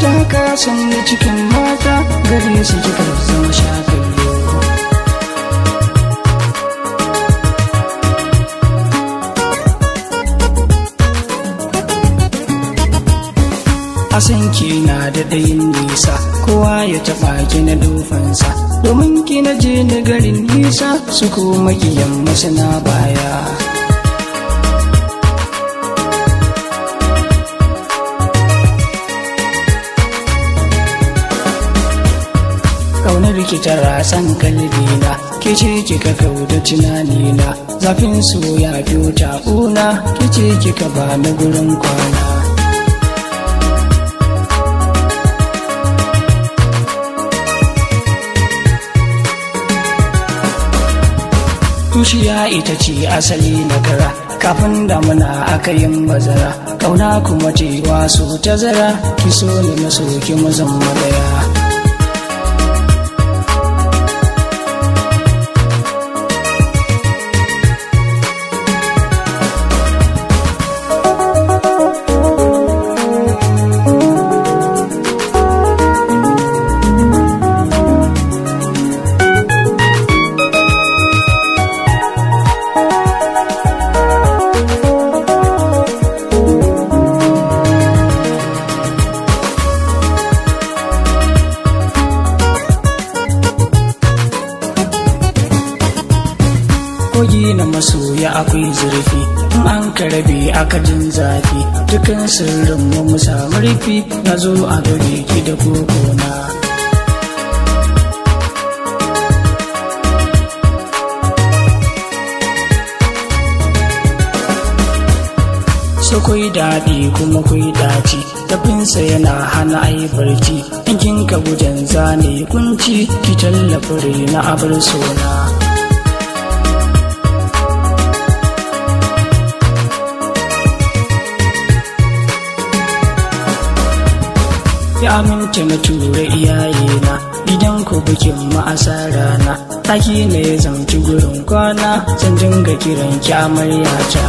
ta haka sanni cikin mata gare su kika zama shakallo. Asanki na da ɗayin nisa, kowa ya taɓa ki na dufansa, domin ki na je na garin nisa su kuma kiyan masu na baya. Ƙaunar ki ta rasan kalbina, ke ce kika kauda tunanina, zafin so ya biyo ta ƙuna, ke ce kika ba na gurin kwana. Tushiya ita ce asali na kara, kafin damuna aka yin bazara, ƙauna kuma ce wasu tazara, ki so ni na so ki mu zama daya. Kogi na masoya akwai zurfi, in an karabe aka jin zafi, dukan sirrin mu samu rufi, na zo a gare ki da kokona. So kwai daɗi kuma kwai daci, tafinsa yana hana ai barci, in kin ka gujen zane kunci, ki tallafa na abar sona. Ya amince na tura iyayena, idan ku bikin ma'asara na, ɗaki ne ya zamci gurin kwana, zan dinga kiran ki amaryata.